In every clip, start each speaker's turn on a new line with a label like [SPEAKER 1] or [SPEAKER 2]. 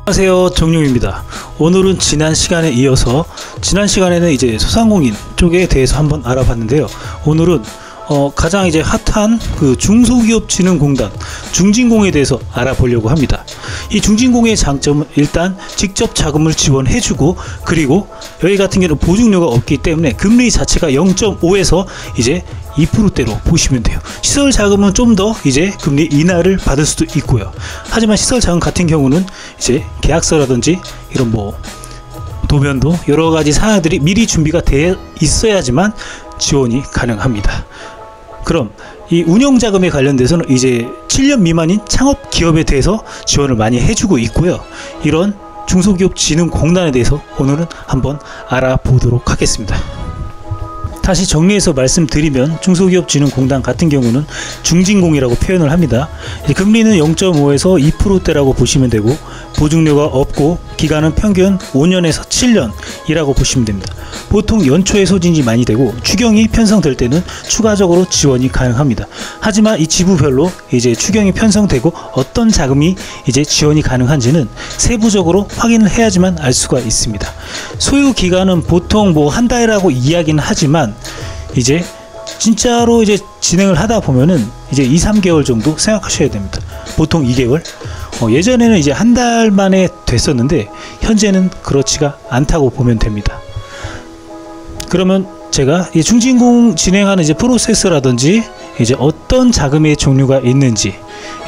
[SPEAKER 1] 안녕하세요, 정용입니다. 오늘은 지난 시간에 이어서 지난 시간에는 이제 소상공인 쪽에 대해서 한번 알아봤는데요. 오늘은 가장 이제 핫한 그 중소기업진흥공단 중진공에 대해서 알아보려고 합니다. 이 중진공의 장점은 일단 직접 자금을 지원해주고, 그리고 여기 같은 경우는 보증료가 없기 때문에 금리 자체가 0.5에서 이제 2%대로 보시면 돼요. 시설 자금은 좀 더 이제 금리 인하를 받을 수도 있고요. 하지만 시설 자금 같은 경우는 이제 계약서라든지 이런 뭐 도면도 여러 가지 사항들이 미리 준비가 되어 있어야지만 지원이 가능합니다. 그럼 이 운영자금에 관련돼서는 이제 7년 미만인 창업 기업에 대해서 지원을 많이 해주고 있고요. 이런 중소기업진흥공단에 대해서 오늘은 한번 알아보도록 하겠습니다. 다시 정리해서 말씀드리면 중소기업진흥공단 같은 경우는 중진공이라고 표현을 합니다. 금리는 0.5에서 2%대라고 보시면 되고, 보증료가 없고 기간은 평균 5년에서 7년이라고 보시면 됩니다. 보통 연초에 소진이 많이 되고 추경이 편성될 때는 추가적으로 지원이 가능합니다. 하지만 이 지부별로 이제 추경이 편성되고 어떤 자금이 이제 지원이 가능한지는 세부적으로 확인을 해야지만 알 수가 있습니다. 소요 기간은 보통 뭐 한 달이라고 이야기는 하지만 이제 진짜로 이제 진행을 하다 보면은 이제 2-3개월 정도 생각하셔야 됩니다. 보통 2개월. 예전에는 이제 한 달 만에 됐었는데 현재는 그렇지가 않다고 보면 됩니다. 그러면 제가 이 중진공 진행하는 이제 프로세스라든지 이제 어떤 자금의 종류가 있는지,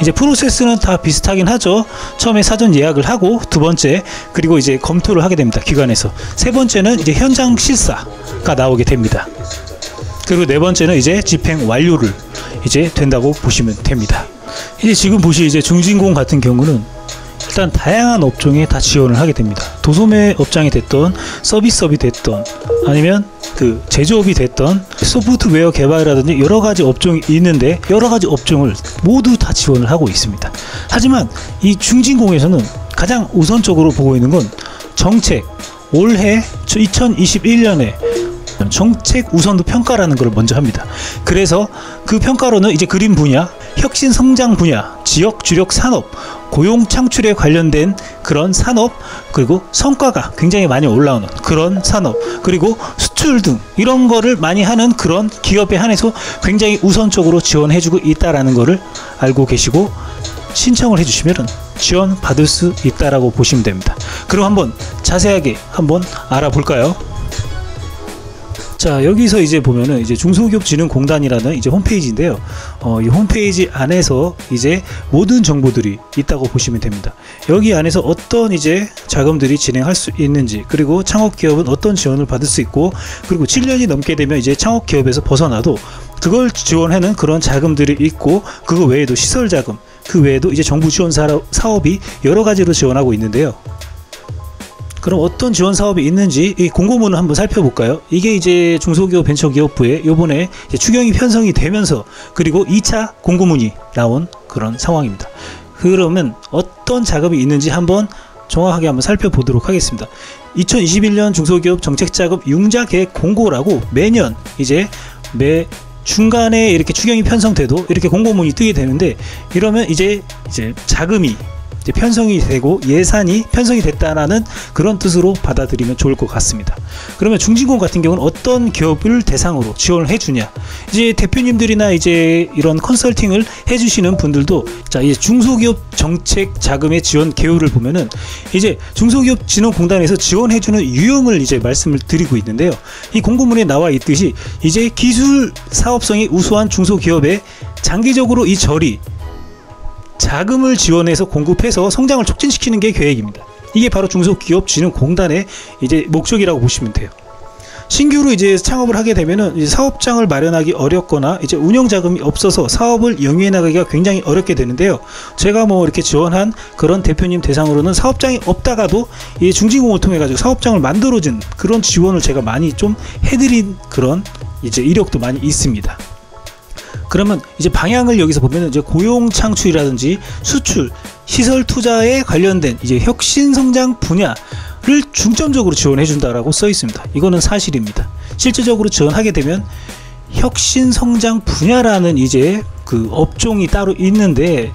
[SPEAKER 1] 이제 프로세스는 다 비슷하긴 하죠. 처음에 사전 예약을 하고, 두 번째 그리고 이제 검토를 하게 됩니다. 기관에서. 세 번째는 이제 현장 실사가 나오게 됩니다. 그리고 네 번째는 이제 집행 완료를 이제 된다고 보시면 됩니다. 이제 지금 보시 이제 중진공 같은 경우는 일단 다양한 업종에 다 지원을 하게 됩니다. 도소매 업장이 됐던, 서비스업이 됐던, 아니면 그 제조업이 됐던, 소프트웨어 개발이라든지 여러 가지 업종이 있는데 여러 가지 업종을 모두 다 지원을 하고 있습니다. 하지만 이 중진공에서는 가장 우선적으로 보고 있는 건 정책, 올해 2021년에 정책 우선도 평가라는 걸 먼저 합니다. 그래서 그 평가로는 이제 그린 분야, 혁신 성장 분야, 지역 주력 산업, 고용 창출에 관련된 그런 산업, 그리고 성과가 굉장히 많이 올라오는 그런 산업, 그리고 수출 등 이런 거를 많이 하는 그런 기업에 한해서 굉장히 우선적으로 지원해주고 있다라는 거를 알고 계시고 신청을 해주시면 지원 받을 수 있다라고 보시면 됩니다. 그럼 한번 자세하게 한번 알아볼까요? 자, 여기서 이제 보면은 이제 중소기업진흥공단이라는 이제 홈페이지인데요. 이 홈페이지 안에서 이제 모든 정보들이 있다고 보시면 됩니다. 여기 안에서 어떤 이제 자금들이 진행할 수 있는지, 그리고 창업기업은 어떤 지원을 받을 수 있고, 그리고 7년이 넘게 되면 이제 창업기업에서 벗어나도 그걸 지원하는 그런 자금들이 있고, 그거 외에도 시설자금, 그 외에도 이제 정부 지원 사업이 여러 가지로 지원하고 있는데요. 그럼 어떤 지원 사업이 있는지 이 공고문을 한번 살펴볼까요? 이게 이제 중소기업 벤처기업부에 요번에 이제 추경이 편성이 되면서 그리고 2차 공고문이 나온 그런 상황입니다. 그러면 어떤 자금이 있는지 한번 정확하게 한번 살펴보도록 하겠습니다. 2021년 중소기업 정책자금 융자 계획 공고라고 매년 이제 매 중간에 이렇게 추경이 편성돼도 이렇게 공고문이 뜨게 되는데, 이러면 이제 자금이 이제 편성이 되고 예산이 편성이 됐다라는 그런 뜻으로 받아들이면 좋을 것 같습니다. 그러면 중진공 같은 경우는 어떤 기업을 대상으로 지원을 해주냐, 이제 대표님들이나 이제 이런 컨설팅을 해주시는 분들도 자, 이제 중소기업 정책 자금의 지원 개요를 보면은 이제 중소기업진흥공단에서 지원해주는 유형을 이제 말씀을 드리고 있는데요. 이 공고문에 나와 있듯이 이제 기술 사업성이 우수한 중소기업에 장기적으로 이 절이 자금을 지원해서 공급해서 성장을 촉진시키는 게 계획입니다. 이게 바로 중소기업진흥공단의 이제 목적이라고 보시면 돼요. 신규로 이제 창업을 하게 되면은 이제 사업장을 마련하기 어렵거나 이제 운영 자금이 없어서 사업을 영위해 나가기가 굉장히 어렵게 되는데요. 제가 뭐 이렇게 지원한 그런 대표님 대상으로는 사업장이 없다가도 이 중진공을 통해 가지고 사업장을 만들어준 그런 지원을 제가 많이 좀 해드린 그런 이제 이력도 많이 있습니다. 그러면 이제 방향을 여기서 보면 이제 고용 창출이라든지 수출, 시설 투자에 관련된 이제 혁신 성장 분야를 중점적으로 지원해 준다라고 써 있습니다. 이거는 사실입니다. 실질적으로 지원하게 되면 혁신 성장 분야라는 이제 그 업종이 따로 있는데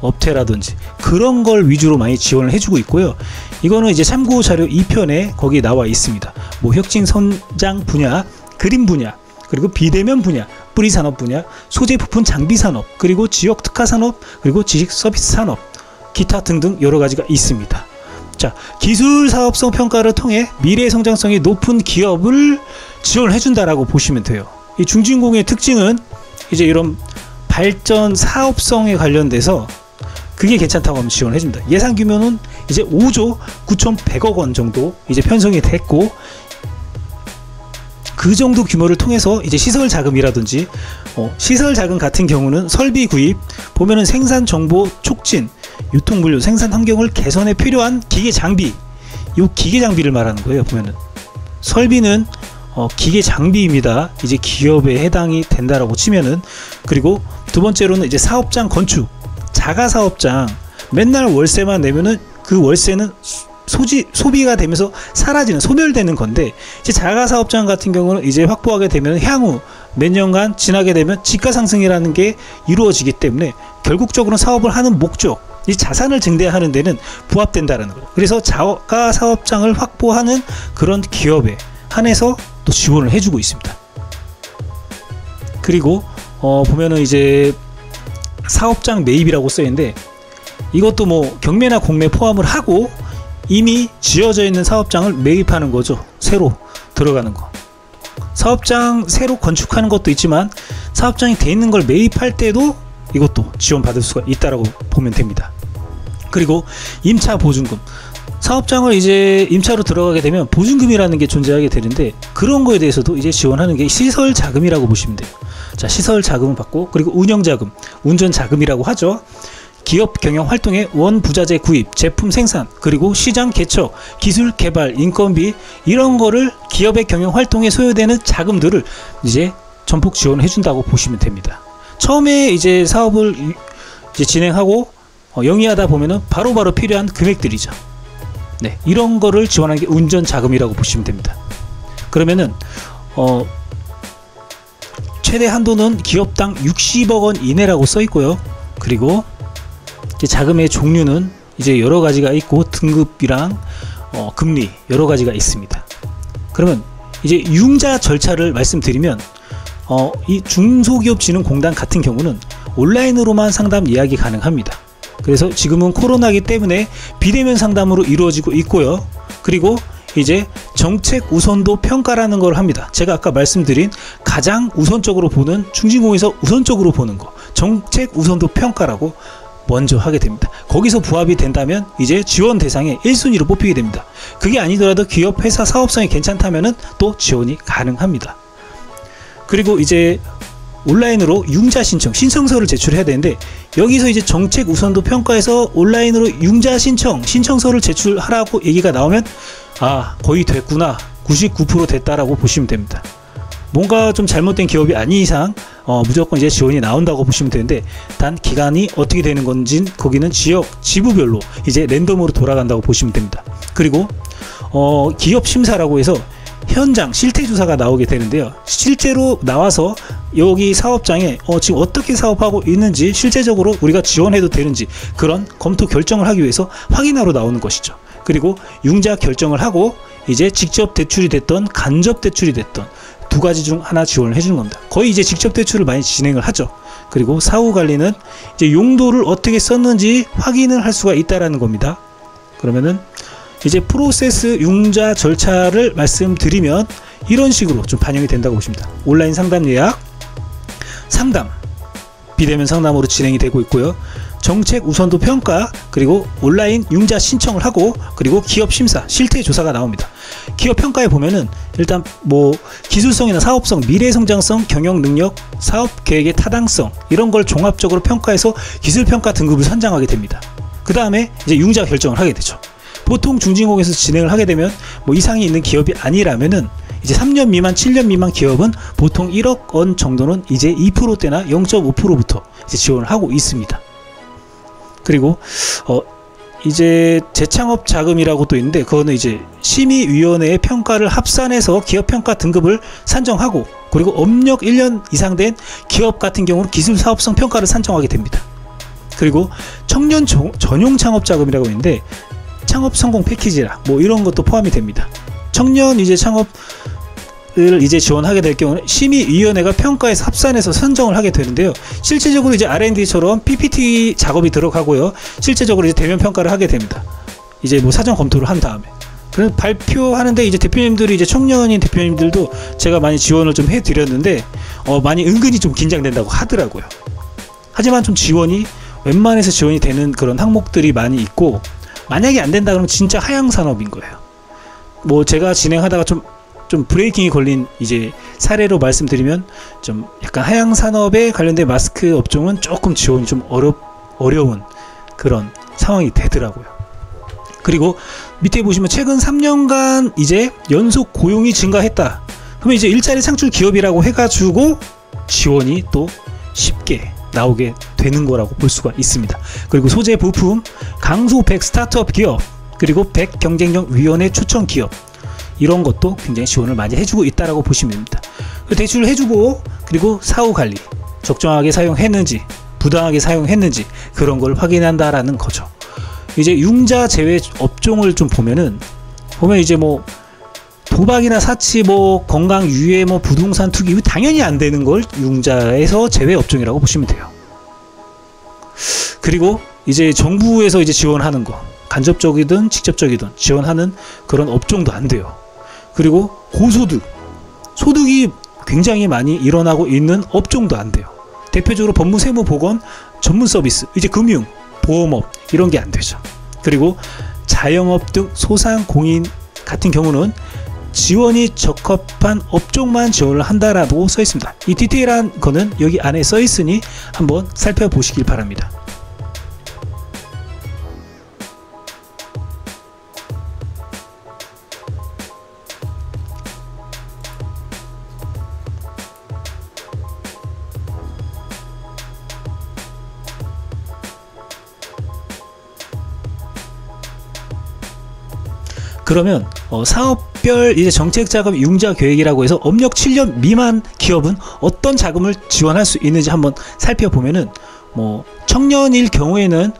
[SPEAKER 1] 업태라든지 그런 걸 위주로 많이 지원을 해주고 있고요. 이거는 이제 참고 자료 2편에 거기 나와 있습니다. 뭐 혁신 선장 분야, 그림 분야, 그리고 비대면 분야, 뿌리 산업 분야, 소재 부품 장비 산업, 그리고 지역 특화 산업, 그리고 지식 서비스 산업, 기타 등등 여러 가지가 있습니다. 자, 기술 사업성 평가를 통해 미래 성장성이 높은 기업을 지원을 해준다라고 보시면 돼요. 이 중진공의 특징은 이제 이런 발전 사업성에 관련돼서 그게 괜찮다고 하면 지원을 해줍니다. 예산 규모는 이제 5조 9,100억 원 정도 이제 편성이 됐고, 그 정도 규모를 통해서 이제 시설 자금이라든지 시설 자금 같은 경우는 설비 구입, 보면은 생산 정보 촉진, 유통 물류, 생산 환경을 개선에 필요한 기계 장비, 요 기계 장비를 말하는 거예요. 보면은 설비는 기계 장비입니다. 이제 기업에 해당이 된다라고 치면은. 그리고 두 번째로는 이제 사업장 건축, 자가 사업장, 맨날 월세만 내면은 그 월세는 소비가 되면서 사라지는, 소멸되는 건데, 이제 자가 사업장 같은 경우는 이제 확보하게 되면 향후 몇 년간 지나게 되면 지가 상승이라는 게 이루어지기 때문에 결국적으로 사업을 하는 목적, 이 자산을 증대하는 데는 부합된다는 거예요. 그래서 자가 사업장을 확보하는 그런 기업에 한해서 또 지원을 해주고 있습니다. 그리고 보면은 이제 사업장 매입이라고 써있는데, 이것도 뭐 경매나 공매 포함을 하고 이미 지어져 있는 사업장을 매입하는 거죠. 새로 들어가는 거. 사업장 새로 건축하는 것도 있지만 사업장이 돼 있는 걸 매입할 때도 이것도 지원받을 수가 있다라고 보면 됩니다. 그리고 임차 보증금, 사업장을 이제 임차로 들어가게 되면 보증금이라는 게 존재하게 되는데, 그런 거에 대해서도 이제 지원하는 게 시설 자금이라고 보시면 돼요. 자, 시설 자금을 받고, 그리고 운영 자금, 운전 자금이라고 하죠. 기업 경영 활동의 원부자재 구입, 제품 생산, 그리고 시장 개척, 기술 개발, 인건비, 이런 거를 기업의 경영 활동에 소요되는 자금들을 이제 전폭 지원해 준다고 보시면 됩니다. 처음에 이제 사업을 이제 진행하고 영위하다 보면은 바로바로 필요한 금액들이죠. 네, 이런 거를 지원하는 게 운전 자금이라고 보시면 됩니다. 그러면은 최대 한도는 기업당 60억 원 이내라고 써 있고요. 그리고 자금의 종류는 이제 여러 가지가 있고, 등급이랑 금리 여러 가지가 있습니다. 그러면 이제 융자 절차를 말씀드리면, 이 중소기업진흥공단 같은 경우는 온라인으로만 상담 예약이 가능합니다. 그래서 지금은 코로나기 때문에 비대면 상담으로 이루어지고 있고요. 그리고 이제 정책 우선도 평가라는 걸 합니다. 제가 아까 말씀드린 가장 우선적으로 보는, 중진공에서 우선적으로 보는 거, 정책 우선도 평가라고 먼저 하게 됩니다. 거기서 부합이 된다면 이제 지원 대상에 1순위로 뽑히게 됩니다. 그게 아니더라도 기업 회사 사업성이 괜찮다면은 또 지원이 가능합니다. 그리고 이제 온라인으로 융자 신청서를 제출해야 되는데, 여기서 이제 정책 우선도 평가에서 온라인으로 융자 신청서를 제출하라고 얘기가 나오면, 아, 거의 됐구나, 99% 됐다라고 보시면 됩니다. 뭔가 좀 잘못된 기업이 아닌 이상 무조건 이제 지원이 나온다고 보시면 되는데, 단 기간이 어떻게 되는 건지 거기는 지부별로 이제 랜덤으로 돌아간다고 보시면 됩니다. 그리고 기업 심사라고 해서 현장 실태 조사가 나오게 되는데요. 실제로 나와서 여기 사업장에 지금 어떻게 사업하고 있는지, 실제적으로 우리가 지원해도 되는지, 그런 검토 결정을 하기 위해서 확인하러 나오는 것이죠. 그리고 융자 결정을 하고 이제 직접 대출이 됐던 간접 대출이 됐던 두 가지 중 하나 지원을 해주는 겁니다. 거의 이제 직접 대출을 많이 진행을 하죠. 그리고 사후 관리는 이제 용도를 어떻게 썼는지 확인을 할 수가 있다라는 겁니다. 그러면은 이제 프로세스 융자 절차를 말씀드리면 이런 식으로 좀 반영이 된다고 보십니다. 온라인 상담 예약, 상담, 비대면 상담으로 진행이 되고 있고요. 정책 우선도 평가, 그리고 온라인 융자 신청을 하고, 그리고 기업 심사, 실태 조사가 나옵니다. 기업 평가에 보면은 일단 뭐 기술성이나 사업성, 미래 성장성, 경영 능력, 사업 계획의 타당성, 이런 걸 종합적으로 평가해서 기술 평가 등급을 선정하게 됩니다. 그 다음에 이제 융자 결정을 하게 되죠. 보통 중진공에서 진행을 하게 되면 뭐 이상이 있는 기업이 아니라면은 이제 3년 미만, 7년 미만 기업은 보통 1억 원 정도는 이제 2%대나 0.5%부터 이제 지원을 하고 있습니다. 그리고 이제 재창업 자금이라고 또 있는데, 그거는 이제 심의위원회의 평가를 합산해서 기업 평가 등급을 산정하고, 그리고 업력 1년 이상 된 기업 같은 경우는 기술 사업성 평가를 산정하게 됩니다. 그리고 청년 전용 창업 자금이라고 있는데 창업 성공 패키지라 뭐 이런 것도 포함이 됩니다. 청년 이제 창업을 이제 지원하게 될 경우는 심의위원회가 평가해서 합산해서 선정을 하게 되는데요. 실질적으로 이제 R&D처럼 PPT 작업이 들어가고요. 실제적으로 이제 대면 평가를 하게 됩니다. 이제 뭐 사전 검토를 한 다음에. 그래서 발표하는데 이제 대표님들이 이제 청년인 대표님들도 제가 많이 지원을 좀 해드렸는데 많이 은근히 좀 긴장된다고 하더라고요. 하지만 좀 지원이 웬만해서 지원이 되는 그런 항목들이 많이 있고, 만약에 안 된다 그러면 진짜 하향 산업인 거예요. 뭐 제가 진행하다가 좀 브레이킹이 걸린 이제 사례로 말씀드리면 좀 약간 하향 산업에 관련된 마스크 업종은 조금 지원이 좀 어려운 그런 상황이 되더라고요. 그리고 밑에 보시면 최근 3년간 이제 연속 고용이 증가했다. 그러면 이제 일자리 창출 기업이라고 해가지고 지원이 또 쉽게 나오게 되는 거라고 볼 수가 있습니다. 그리고 소재 부품, 강소 100 스타트업 기업, 그리고 100 경쟁력 위원회 초청 기업, 이런 것도 굉장히 지원을 많이 해주고 있다라고 보시면 됩니다. 대출을 해주고, 그리고 사후 관리, 적정하게 사용했는지 부당하게 사용했는지 그런 걸 확인한다라는 거죠. 이제 융자 제외 업종을 좀 보면 이제 뭐 도박이나 사치, 뭐 건강 유해, 뭐 부동산 투기, 당연히 안 되는 걸 융자에서 제외 업종이라고 보시면 돼요. 그리고 이제 정부에서 이제 지원하는 거, 간접적이든 직접적이든 지원하는 그런 업종도 안 돼요. 그리고 고소득, 소득이 굉장히 많이 일어나고 있는 업종도 안 돼요. 대표적으로 법무, 세무, 보건, 전문 서비스, 이제 금융, 보험업, 이런 게 안 되죠. 그리고 자영업 등 소상공인 같은 경우는 지원이 적합한 업종만 지원을 한다라고 써 있습니다. 이 디테일한 거는 여기 안에 써 있으니 한번 살펴보시길 바랍니다. 그러면 사업별 이제 정책 자금 융자 계획이라고 해서 업력 7년 미만 기업은 어떤 자금을 지원할 수 있는지 한번 살펴보면은, 뭐 청년일 경우에는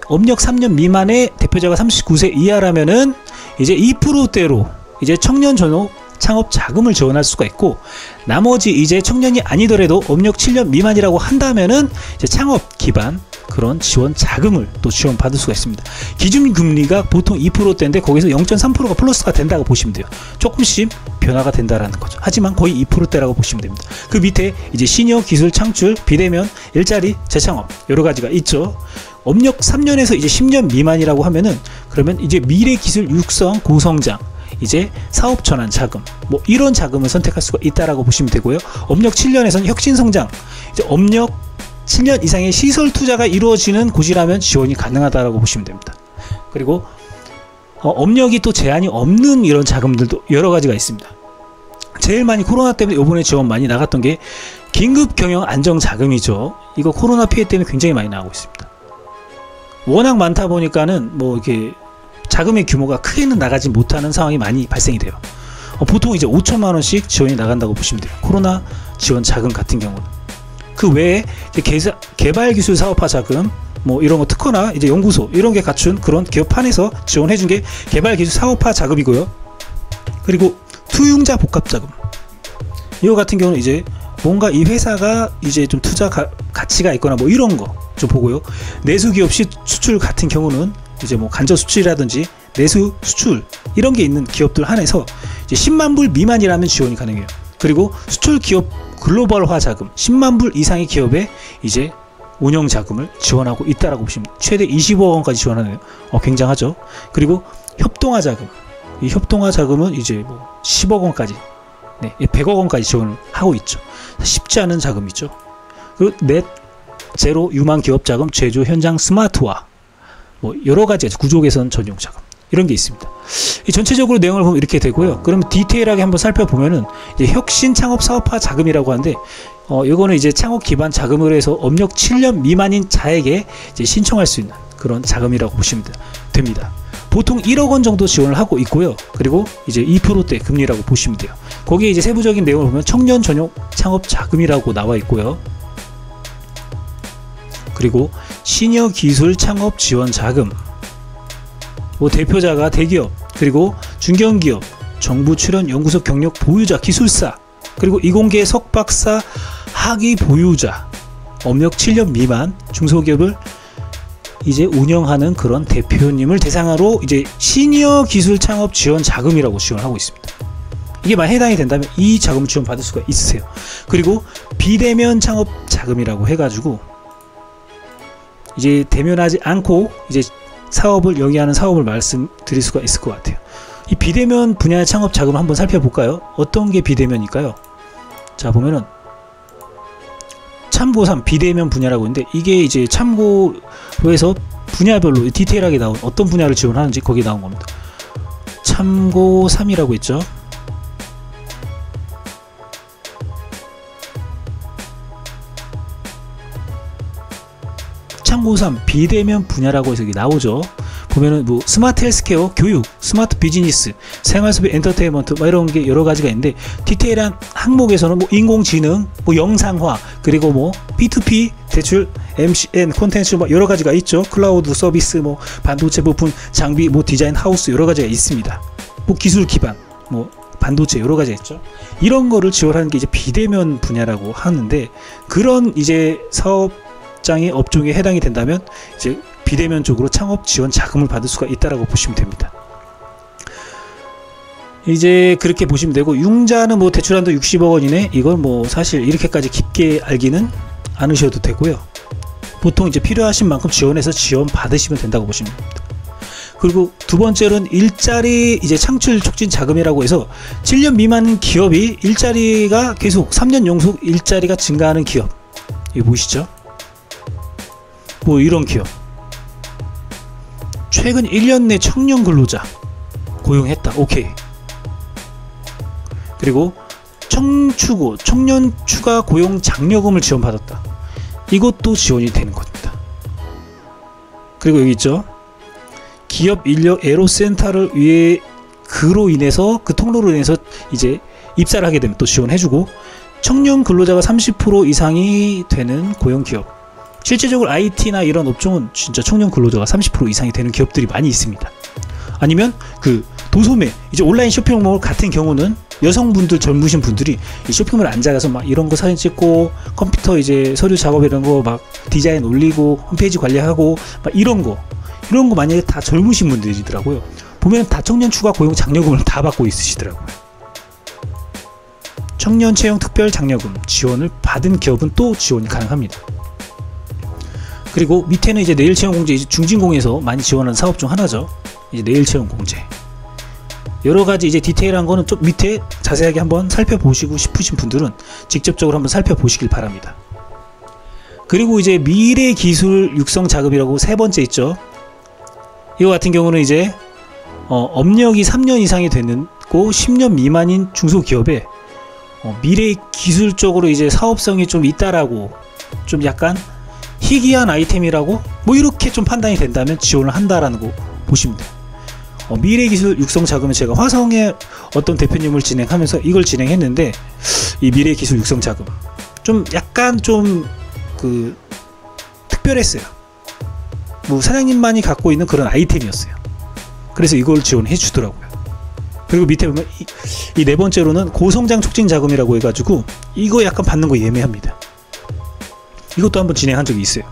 [SPEAKER 1] 업력 3년 미만의 대표자가 39세 이하라면은 이제 2%대로 이제 청년 전용 창업 자금을 지원할 수가 있고, 나머지 이제 청년이 아니더라도 업력 7년 미만이라고 한다면은 이제 창업 기반 그런 지원 자금을 또 지원받을 수가 있습니다. 기준금리가 보통 2%대인데 거기서 0.3%가 플러스가 된다고 보시면 돼요. 조금씩 변화가 된다라는 거죠. 하지만 거의 2%대라고 보시면 됩니다. 그 밑에 이제 시니어 기술 창출, 비대면, 일자리, 재창업 여러 가지가 있죠. 업력 3년에서 이제 10년 미만이라고 하면은, 그러면 이제 미래 기술 육성, 고성장, 이제 사업 전환 자금, 뭐 이런 자금을 선택할 수가 있다라고 보시면 되고요. 업력 7년에서는 혁신 성장, 이제 업력 7년 이상의 시설 투자가 이루어지는 곳이라면 지원이 가능하다라고 보시면 됩니다. 그리고 업력이 또 제한이 없는 이런 자금들도 여러 가지가 있습니다. 제일 많이 코로나 때문에 이번에 지원 많이 나갔던 게 긴급 경영 안정 자금이죠. 이거 코로나 피해 때문에 굉장히 많이 나오고 있습니다. 워낙 많다 보니까는 뭐 이렇게 자금의 규모가 크게는 나가지 못하는 상황이 많이 발생이 돼요. 보통 이제 5천만 원씩 지원이 나간다고 보시면 돼요. 코로나 지원 자금 같은 경우는. 그 외에 이제 개발기술 사업화 자금, 뭐 이런 거 특허나 이제 연구소 이런 게 갖춘 그런 기업판에서 지원해 준 게 개발기술 사업화 자금이고요. 그리고 투융자 복합 자금, 이거 같은 경우는 이제 뭔가 이 회사가 이제 좀 투자 가치가 있거나 뭐 이런 거 좀 보고요. 내수 기업 수출 같은 경우는 이제 뭐 간접 수출이라든지 내수 수출 이런 게 있는 기업들 한해서 이제 10만 불 미만이라면 지원이 가능해요. 그리고 수출 기업 글로벌화 자금 10만 불 이상의 기업에 이제 운영 자금을 지원하고 있다라고 보시면 최대 20억 원까지 지원하네요. 굉장하죠. 그리고 협동화 자금, 이 협동화 자금은 이제 뭐 10억 원까지, 100억 원까지 지원을 하고 있죠. 쉽지 않은 자금이죠. 그리고 넷 제로 유망 기업 자금, 제조 현장 스마트화, 뭐 여러 가지 구조 개선 전용 자금 이런 게 있습니다. 이 전체적으로 내용을 보면 이렇게 되고요. 그러면 디테일하게 한번 살펴보면은 이제 혁신 창업 사업화 자금이라고 하는데, 이거는 이제 창업 기반 자금으로 해서 업력 7년 미만인 자에게 이제 신청할 수 있는 그런 자금이라고 보시면 됩니다. 보통 1억 원 정도 지원을 하고 있고요. 그리고 이제 2%대 금리라고 보시면 돼요. 거기에 이제 세부적인 내용을 보면 청년 전용 창업 자금이라고 나와 있고요. 그리고 시니어 기술 창업 지원 자금, 뭐 대표자가 대기업, 그리고 중견기업, 정부 출연 연구소 경력 보유자 기술사, 그리고 이공계 석박사 학위 보유자, 업력 7년 미만 중소기업을 이제 운영하는 그런 대표님을 대상으로 이제 시니어 기술 창업 지원 자금이라고 지원하고 있습니다. 이게 만약 해당이 된다면 이 자금 지원 받을 수가 있으세요. 그리고 비대면 창업 자금이라고 해가지고 이제 대면하지 않고 이제 사업을 영위하는 사업을 말씀드릴 수가 있을 것 같아요. 이 비대면 분야의 창업 자금 한번 살펴볼까요? 어떤 게 비대면일까요? 자, 보면은 참고 3 비대면 분야라고 있는데, 이게 이제 참고에서 분야별로 디테일하게 나온 어떤 분야를 지원하는지 거기에 나온 겁니다. 참고 3이라고 있죠. 참고 3 비대면 분야라고 해서 이게 나오죠. 보면은 뭐 스마트 헬스케어, 교육, 스마트 비즈니스, 생활소비, 엔터테인먼트 뭐 이런 게 여러 가지가 있는데, 디테일한 항목에서는 뭐 인공지능, 뭐 영상화, 그리고 뭐 P2P 대출, MCN 콘텐츠 뭐 여러 가지가 있죠. 클라우드 서비스, 뭐 반도체 부품, 장비, 뭐 디자인 하우스 여러 가지가 있습니다. 뭐 기술 기반, 뭐 반도체 여러 가지가 있죠. 이런 거를 지원하는 게 이제 비대면 분야라고 하는데, 그런 이제 사업장의 업종에 해당이 된다면 이제 비대면 쪽으로 창업 지원 자금을 받을 수가 있다라고 보시면 됩니다. 이제 그렇게 보시면 되고, 융자는 뭐 대출한도 60억 원이네. 이건 뭐 사실 이렇게까지 깊게 알기는 않으셔도 되고요. 보통 이제 필요하신 만큼 지원해서 지원 받으시면 된다고 보시면 됩니다. 그리고 두 번째로는 일자리 이제 창출 촉진 자금이라고 해서 7년 미만 기업이 일자리가 계속 3년 연속 일자리가 증가하는 기업, 이거 보이시죠? 뭐 이런 기업, 최근 1년 내 청년 근로자 고용했다. 오케이. 그리고 청추고 청년 추가 고용 장려금을 지원받았다. 이것도 지원이 되는 겁니다. 그리고 여기 있죠. 기업 인력 애로센터를 위해 그로 인해서 그 통로로 인해서 이제 입사를 하게 되면 또 지원해주고, 청년 근로자가 30% 이상이 되는 고용 기업, 실제적으로 IT나 이런 업종은 진짜 청년 근로자가 30% 이상이 되는 기업들이 많이 있습니다. 아니면 그 도소매, 이제 온라인 쇼핑몰 같은 경우는 여성분들, 젊으신 분들이 이 쇼핑몰 앉아가서 막 이런 거 사진 찍고, 컴퓨터 이제 서류 작업 이런 거 막 디자인 올리고, 홈페이지 관리하고 막 이런 거 만약에 다 젊으신 분들이더라고요. 보면 다 청년 추가 고용 장려금을 다 받고 있으시더라고요. 청년 채용 특별 장려금 지원을 받은 기업은 또 지원이 가능합니다. 그리고 밑에는 이제 내일 채용 공제, 이제 중진공에서 많이 지원하는 사업 중 하나죠. 이제 내일 채용 공제. 여러 가지 이제 디테일한 거는 좀 밑에 자세하게 한번 살펴보시고 싶으신 분들은 직접적으로 한번 살펴보시길 바랍니다. 그리고 이제 미래 기술 육성 자금이라고 세 번째 있죠. 이거 같은 경우는 이제 업력이 3년 이상이 되는 고 10년 미만인 중소기업에 미래 기술적으로 이제 사업성이 좀 있다라고, 좀 약간 희귀한 아이템이라고 뭐 이렇게 좀 판단이 된다면 지원을 한다라는 거 보시면 돼요. 미래기술 육성 자금은 제가 화성의 어떤 대표님을 진행하면서 이걸 진행했는데, 이 미래기술 육성 자금 좀 약간 좀 그 특별했어요. 뭐 사장님만이 갖고 있는 그런 아이템이었어요. 그래서 이걸 지원해 주더라고요. 그리고 밑에 보면 이 네 번째로는 고성장 촉진 자금이라고 해가지고 이거 약간 받는 거 예매합니다. 이것도 한번 진행한 적이 있어요.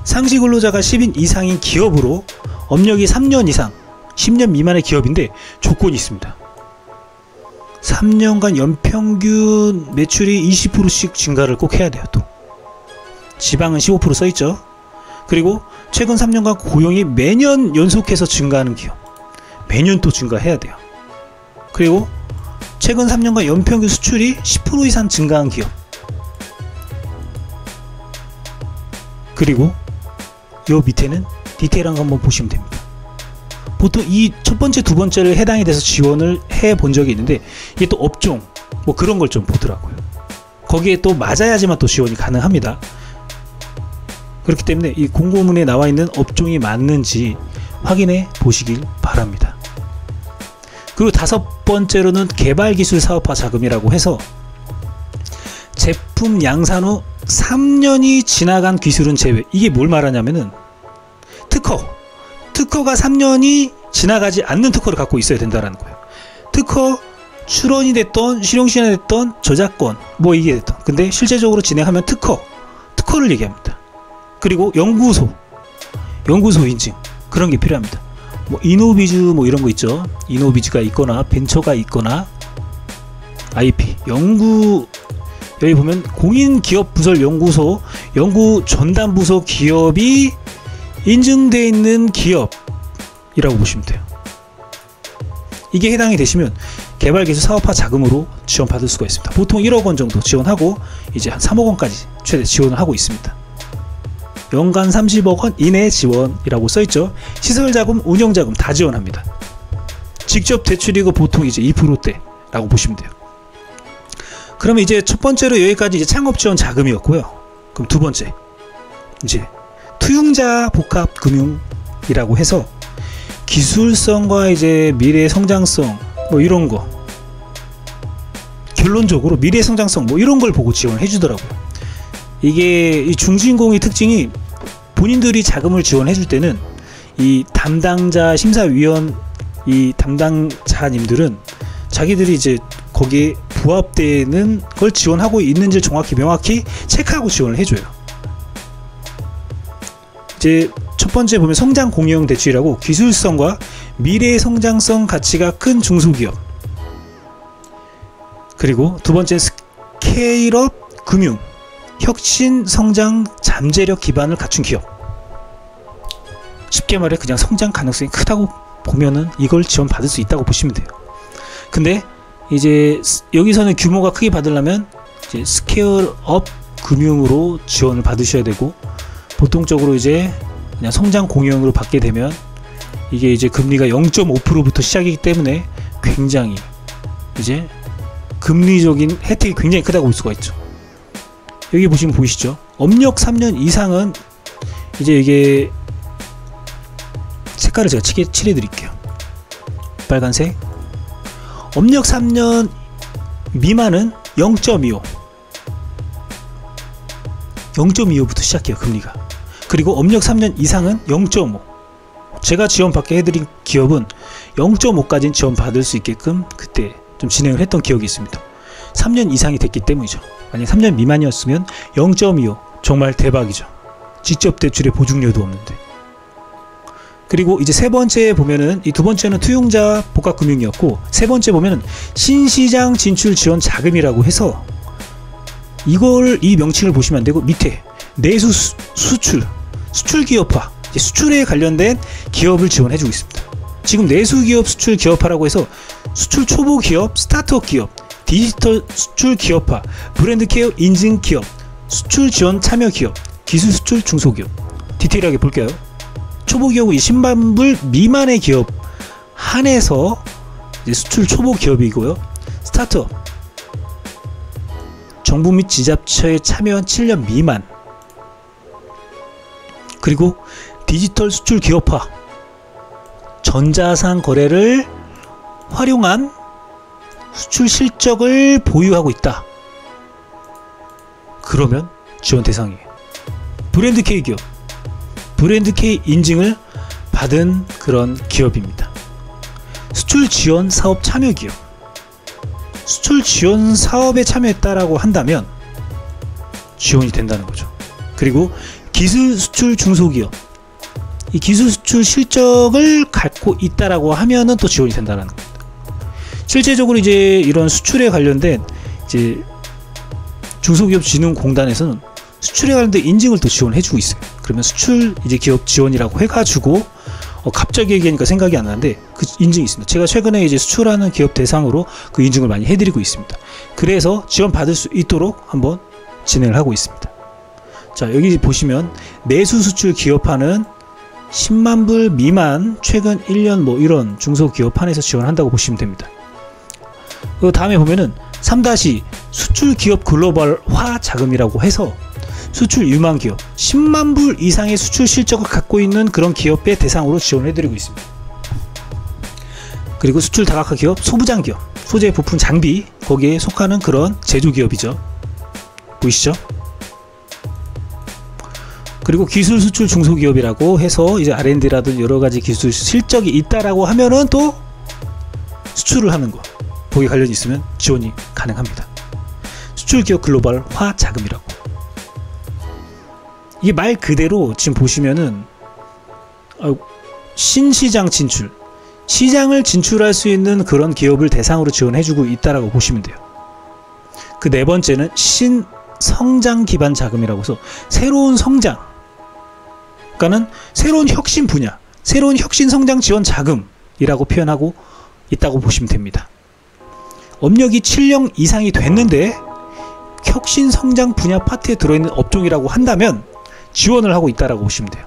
[SPEAKER 1] 상시 근로자가 10인 이상인 기업으로 업력이 3년 이상 10년 미만의 기업인데 조건이 있습니다. 3년간 연평균 매출이 20%씩 증가를 꼭 해야 돼요. 또 지방은 15% 써있죠. 그리고 최근 3년간 고용이 매년 연속해서 증가하는 기업, 매년 또 증가해야 돼요. 그리고 최근 3년간 연평균 수출이 10% 이상 증가한 기업, 그리고 요 밑에는 디테일한 거 한번 보시면 됩니다. 보통 이 첫 번째, 두 번째를 해당이 돼서 지원을 해 본 적이 있는데, 이게 또 업종 뭐 그런 걸 좀 보더라고요. 거기에 또 맞아야지만 또 지원이 가능합니다. 그렇기 때문에 이 공고문에 나와 있는 업종이 맞는지 확인해 보시길 바랍니다. 그리고 다섯 번째로는 개발기술 사업화 자금이라고 해서 제품 양산 후 3년이 지나간 기술은 제외. 이게 뭘 말하냐면은 특허가 3년이 지나가지 않는 특허를 갖고 있어야 된다라는 거예요. 특허 출원이 됐던 실용시행이 됐던 저작권 뭐 이게 됐던, 근데 실제적으로 진행하면 특허를 얘기합니다. 그리고 연구소 인증, 그런 게 필요합니다. 뭐 이노비즈 뭐 이런 거 있죠. 이노비즈가 있거나 벤처가 있거나 IP 연구, 여기 보면 공인기업부설 연구소 연구 전담부서 기업이 인증되어 있는 기업이라고 보시면 돼요. 이게 해당이 되시면 개발기술 사업화 자금으로 지원받을 수가 있습니다. 보통 1억 원 정도 지원하고 이제 한 3억 원까지 최대 지원을 하고 있습니다. 연간 30억 원 이내 지원이라고 써있죠. 시설자금, 운영자금 다 지원합니다. 직접 대출이고 보통 이제 2%대라고 보시면 돼요. 그러면 이제 첫 번째로 여기까지 이제 창업 지원 자금이었고요. 그럼 두 번째, 이제 투융자 복합 금융이라고 해서 기술성과 이제 미래 성장성 뭐 이런 거, 결론적으로 미래 성장성 뭐 이런 걸 보고 지원을 해주더라고요. 이게 이 중진공의 특징이 본인들이 자금을 지원해 줄 때는 이 담당자 심사위원, 이 담당자님들은 자기들이 이제 거기에 부합되는 걸 지원하고 있는지 정확히 명확히 체크하고 지원을 해줘요. 이제 첫 번째 보면 성장 공영 대출이라고 기술성과 미래 성장성 가치가 큰 중소기업, 그리고 두 번째 스케일업 금융, 혁신 성장 잠재력 기반을 갖춘 기업. 쉽게 말해 그냥 성장 가능성이 크다고 보면은 이걸 지원받을 수 있다고 보시면 돼요. 근데 이제 여기서는 규모가 크게 받으려면 이제 스케일업 금융으로 지원을 받으셔야 되고, 보통적으로 이제 그냥 성장 공영으로 받게 되면 이게 이제 금리가 0.5%부터 시작이기 때문에 굉장히 이제 금리적인 혜택이 굉장히 크다고 볼 수가 있죠. 여기 보시면 보이시죠? 업력 3년 이상은 이제 이게 색깔을 제가 칠해 드릴게요. 빨간색. 업력 3년 미만은 0.25 0.25부터 시작해요, 금리가. 그리고 업력 3년 이상은 0.5. 제가 지원받게 해드린 기업은 0.5까지는 지원받을 수 있게끔 그때 좀 진행을 했던 기억이 있습니다. 3년 이상이 됐기 때문이죠. 만약 3년 미만이었으면 0.25, 정말 대박이죠. 직접 대출에 보증료도 없는데. 그리고 이제 세 번째 보면은, 이 두 번째는 투용자 복합금융이었고, 세 번째 보면은 신시장 진출 지원 자금이라고 해서, 이걸 이 명칭을 보시면 안 되고 밑에 내수 수출 기업화, 수출에 관련된 기업을 지원해주고 있습니다. 지금 내수 기업 수출 기업화라고 해서 수출 초보 기업, 스타트업 기업, 디지털 수출 기업화, 브랜드 케어 인증 기업, 수출 지원 참여 기업, 기술 수출 중소기업. 디테일하게 볼게요. 초보 기업은 10만 불 미만의 기업 한해서 이제 수출 초보 기업이고요. 스타트업, 정부 및 지자체에 참여한 7년 미만. 그리고 디지털 수출 기업화, 전자상 거래를 활용한 수출 실적을 보유하고 있다. 그러면 지원 대상이에요. 브랜드 K 기업, 브랜드 K 인증을 받은 그런 기업입니다. 수출 지원 사업 참여 기업, 수출 지원 사업에 참여했다라고 한다면 지원이 된다는 거죠. 그리고 기술 수출 중소기업, 이 기술 수출 실적을 갖고 있다라고 하면은 또 지원이 된다는 겁니다. 실제적으로 이제 이런 수출에 관련된 이제 중소기업진흥공단에서는 수출에 관련된 인증을 또 지원해주고 있어요. 그러면 수출 이제 기업 지원이라고 해가지고 갑자기 얘기하니까 생각이 안 나는데 그 인증이 있습니다. 제가 최근에 이제 수출하는 기업 대상으로 그 인증을 많이 해드리고 있습니다. 그래서 지원 받을 수 있도록 한번 진행을 하고 있습니다. 자, 여기 보시면 내수 수출 기업화는 10만 불 미만 최근 1년 뭐 이런 중소기업 한에서 지원한다고 보시면 됩니다. 그 다음에 보면은 3- 수출 기업 글로벌화 자금이라고 해서 수출 유망 기업 10만 불 이상의 수출 실적을 갖고 있는 그런 기업의 대상으로 지원해드리고 있습니다. 그리고 수출 다각화 기업, 소부장 기업, 소재 부품 장비 거기에 속하는 그런 제조 기업이죠. 보이시죠? 그리고 기술 수출 중소기업이라고 해서 이제 R&D라든 여러 가지 기술 실적이 있다라고 하면은 또 수출을 하는 거, 거기 관련이 있으면 지원이 가능합니다. 수출기업 글로벌화 자금이라고. 이게 말 그대로 지금 보시면은 신시장 진출, 시장을 진출할 수 있는 그런 기업을 대상으로 지원해주고 있다라고 보시면 돼요. 그 네 번째는 신성장 기반 자금이라고 해서 새로운 성장, 그러니까는 새로운 혁신 분야, 새로운 혁신 성장 지원 자금이라고 표현하고 있다고 보시면 됩니다. 업력이 7년 이상이 됐는데 혁신 성장 분야 파트에 들어있는 업종이라고 한다면 지원을 하고 있다라고 보시면 돼요.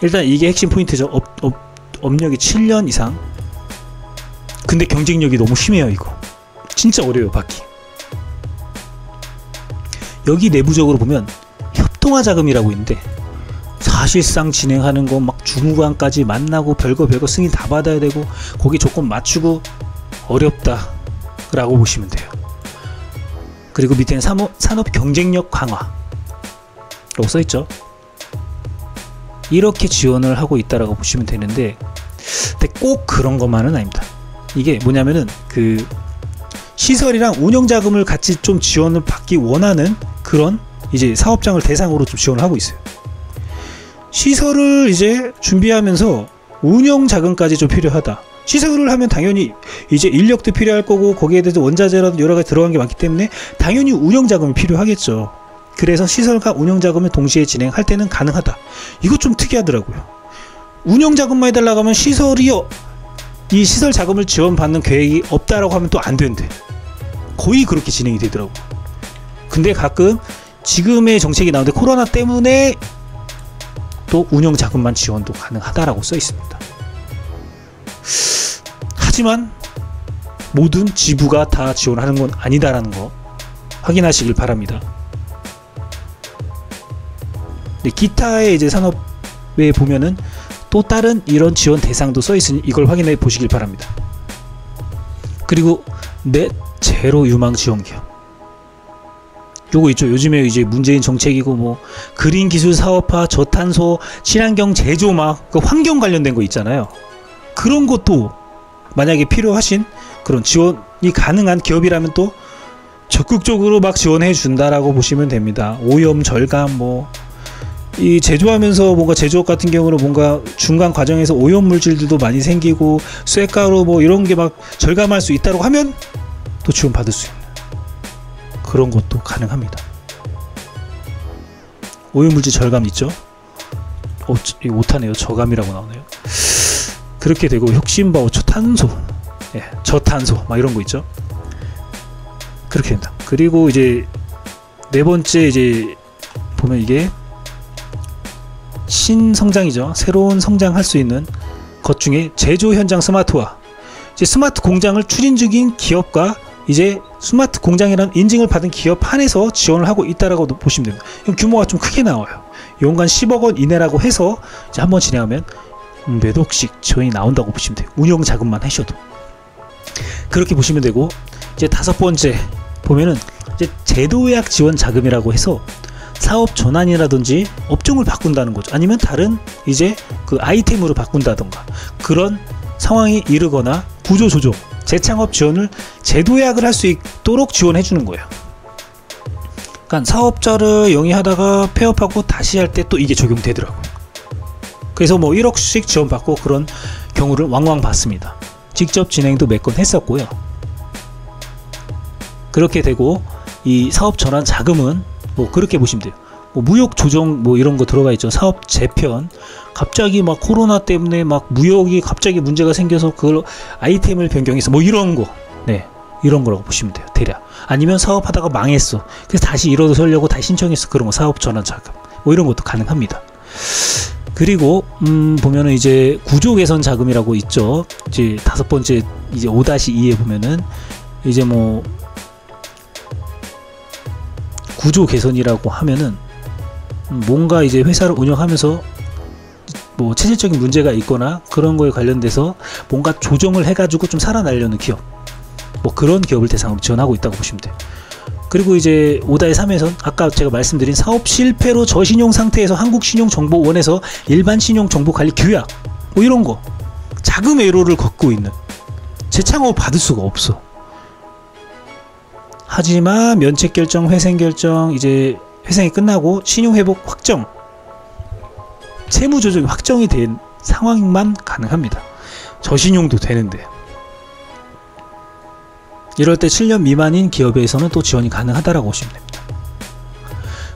[SPEAKER 1] 일단 이게 핵심 포인트죠. 업력이 7년 이상. 근데 경쟁력이 너무 심해요. 이거 진짜 어려워요 받기. 여기 내부적으로 보면 협동화 자금이라고 있는데 사실상 진행하는 거 막 주무관까지 만나고 별거 승인 다 받아야 되고 거기 조건 맞추고 어렵다 라고 보시면 돼요. 그리고 밑에는 산업 경쟁력 강화 라고 써있죠. 이렇게 지원을 하고 있다라고 보시면 되는데, 근데 꼭 그런 것만은 아닙니다. 이게 뭐냐면은 그 시설이랑 운영자금을 같이 좀 지원을 받기 원하는 그런 이제 사업장을 대상으로 좀 지원을 하고 있어요. 시설을 이제 준비하면서 운영자금까지 좀 필요하다. 시설을 하면 당연히 이제 인력도 필요할 거고 거기에 대해서 원자재라도 여러 가지 들어간 게 많기 때문에 당연히 운영자금이 필요하겠죠. 그래서 시설과 운영자금을 동시에 진행할 때는 가능하다. 이거 좀 특이하더라고요. 운영자금만 해달라고 하면 시설이 이 시설 자금을 지원받는 계획이 없다라고 하면 또 안 된대. 거의 그렇게 진행이 되더라고. 근데 가끔 지금의 정책이 나오는데 코로나 때문에 또 운영자금만 지원도 가능하다라고 써 있습니다. 하지만 모든 지부가 다 지원하는 건 아니다라는 거 확인하시길 바랍니다. 네, 기타의 이제 산업에 보면은 또 다른 이런 지원 대상도 써 있으니 이걸 확인해 보시길 바랍니다. 그리고 넷 제로 유망 지원 기업. 요거 있죠. 요즘에 이제 문재인 정책이고 뭐 그린 기술 사업화, 저탄소, 친환경 제조 막 그 환경 관련된 거 있잖아요. 그런 것도 만약에 필요하신 그런 지원이 가능한 기업이라면 또 적극적으로 막 지원해 준다라고 보시면 됩니다. 오염 절감 뭐 이 제조하면서 뭔가 제조업 같은 경우는 뭔가 중간 과정에서 오염 물질들도 많이 생기고 쇳가루 뭐 이런 게 막 절감할 수 있다고 하면 또 지원 받을 수 있는 그런 것도 가능합니다. 오염 물질 절감 있죠? 이거 못하네요. 저감이라고 나오네요. 그렇게 되고 혁신바오 저탄소, 예, 저탄소 막 이런 거 있죠. 그렇게 된다. 그리고 이제 네 번째 이제 보면 이게 신성장이죠. 새로운 성장할 수 있는 것 중에 제조 현장 스마트화. 이제 스마트 공장을 추진 중인 기업과 이제 스마트 공장이라는 인증을 받은 기업 한해서 지원을 하고 있다라고 보시면 됩니다. 규모가 좀 크게 나와요. 연간 10억 원 이내라고 해서 이제 한번 진행하면 몇 억씩 지원이 나온다고 보시면 돼요. 운영 자금만 하셔도. 그렇게 보시면 되고, 이제 다섯 번째 보면은 이제 제도예약 지원 자금이라고 해서 사업 전환이라든지 업종을 바꾼다는 거죠. 아니면 다른 이제 그 아이템으로 바꾼다던가 그런 상황이 이르거나 구조 조정, 재창업 지원을 제도예약을 할 수 있도록 지원해 주는 거예요. 그러니까 사업자를 영위하다가 폐업하고 다시 할 때 또 이게 적용되더라고요. 그래서 뭐 1억씩 지원받고 그런 경우를 왕왕 봤습니다. 직접 진행도 몇 건 했었고요. 그렇게 되고 이 사업 전환 자금은 뭐 그렇게 보시면 돼요. 뭐 무역 조정 뭐 이런 거 들어가 있죠. 사업 재편. 갑자기 막 코로나 때문에 막 무역이 갑자기 문제가 생겨서 그걸 아이템을 변경해서 뭐 이런 거. 네. 이런 거라고 보시면 돼요. 대략. 아니면 사업하다가 망했어. 그래서 다시 일어서려고 다시 신청했어. 그런 거 사업 전환 자금. 뭐 이런 것도 가능합니다. 그리고 보면은 이제 구조 개선 자금이라고 있죠. 이제 다섯 번째 이제 5-2에 보면은 이제 뭐 구조 개선이라고 하면은 뭔가 이제 회사를 운영하면서 뭐 체질적인 문제가 있거나 그런 거에 관련돼서 뭔가 조정을 해가지고 좀 살아나려는 기업, 뭐 그런 기업을 대상으로 지원하고 있다고 보시면 돼요. 그리고 이제 5다의 3에선 아까 제가 말씀드린 사업 실패로 저신용 상태에서 한국신용정보원에서 일반 신용정보관리 규약 뭐 이런 거 자금 애로를 겪고 있는, 재창업을 받을 수가 없어. 하지만 면책결정, 회생결정, 이제 회생이 끝나고 신용회복 확정, 세무조정이 확정이 된 상황만 가능합니다. 저신용도 되는데, 이럴 때 7년 미만인 기업에서는 또 지원이 가능하다라고 보시면 됩니다.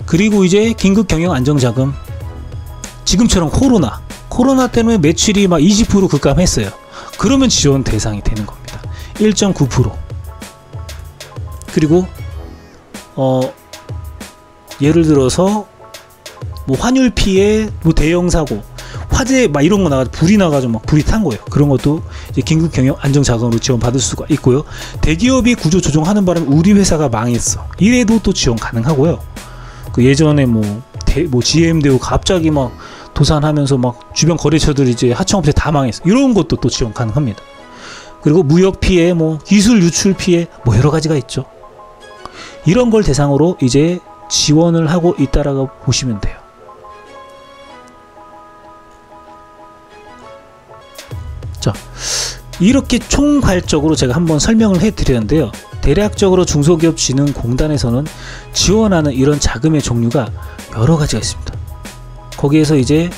[SPEAKER 1] 그리고 이제 긴급 경영 안정자금, 지금처럼 코로나 때문에 매출이 막 20% 급감했어요. 그러면 지원 대상이 되는 겁니다. 1.9%. 그리고 예를 들어서 뭐 환율 피해, 뭐 대형 사고, 화재 막 이런 거 나가지고 불이 나가지고 막 불이 탄 거예요. 그런 것도 이제 긴급 경영 안정 자금으로 지원 받을 수가 있고요. 대기업이 구조 조정하는 바람에 우리 회사가 망했어. 이래도 또 지원 가능하고요. 그 예전에 뭐 GM대우 갑자기 막 도산하면서 막 주변 거래처들 이제 하청업체 다 망했어. 이런 것도 또 지원 가능합니다. 그리고 무역 피해, 뭐 기술 유출 피해, 뭐 여러 가지가 있죠. 이런 걸 대상으로 이제 지원을 하고 있다라고 보시면 돼요. 자, 이렇게 총괄적으로 제가 한번 설명을 해 드렸는데요. 대략적으로 중소기업진흥공단에서는 지원하는 이런 자금의 종류가 여러 가지가 있습니다. 거기에서 이제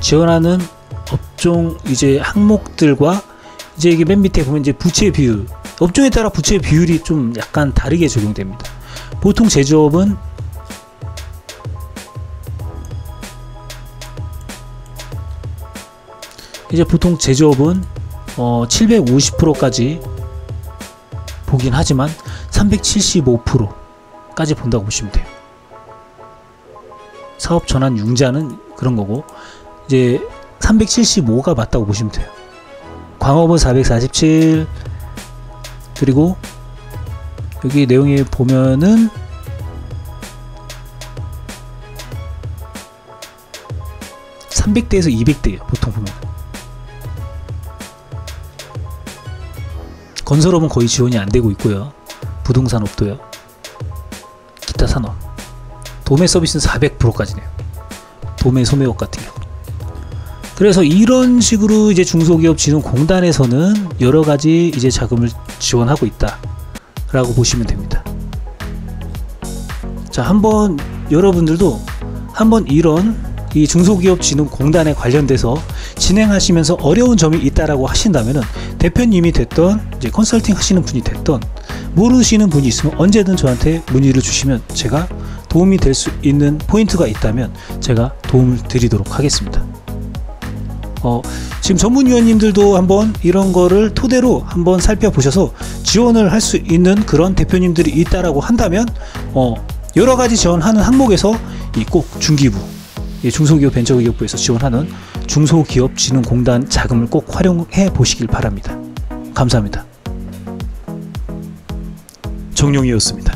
[SPEAKER 1] 지원하는 업종 이제 항목들과 이제 이게 맨 밑에 보면 이제 부채 비율, 업종에 따라 부채 비율이 좀 약간 다르게 적용됩니다. 보통 제조업은 이제 보통 제조업은 750%까지 보긴 하지만 375%까지 본다고 보시면 돼요. 사업 전환 융자는 그런 거고, 이제 375가 맞다고 보시면 돼요. 광업은 447, 그리고 여기 내용에 보면은 (300대에서) (200대예요) 보통 보면. 건설업은 거의 지원이 안 되고 있고요. 부동산업도요. 기타 산업. 도매 서비스는 400%까지네요. 도매 소매업 같은 경우. 그래서 이런 식으로 이제 중소기업진흥공단에서는 여러 가지 이제 자금을 지원하고 있다라고 보시면 됩니다. 자, 한번 여러분들도 한번 이런 이 중소기업진흥공단에 관련돼서 진행하시면서 어려운 점이 있다라고 하신다면은 대표님이 됐던 이제 컨설팅 하시는 분이 됐던 모르시는 분이 있으면 언제든 저한테 문의를 주시면 제가 도움이 될 수 있는 포인트가 있다면 제가 도움을 드리도록 하겠습니다. 지금 전문위원님들도 한번 이런 거를 토대로 한번 살펴보셔서 지원을 할 수 있는 그런 대표님들이 있다라고 한다면 여러 가지 지원하는 항목에서 이 꼭 중기부, 중소기업 벤처기업부에서 지원하는 중소기업진흥공단 자금을 꼭 활용해 보시길 바랍니다. 감사합니다. 정용이었습니다.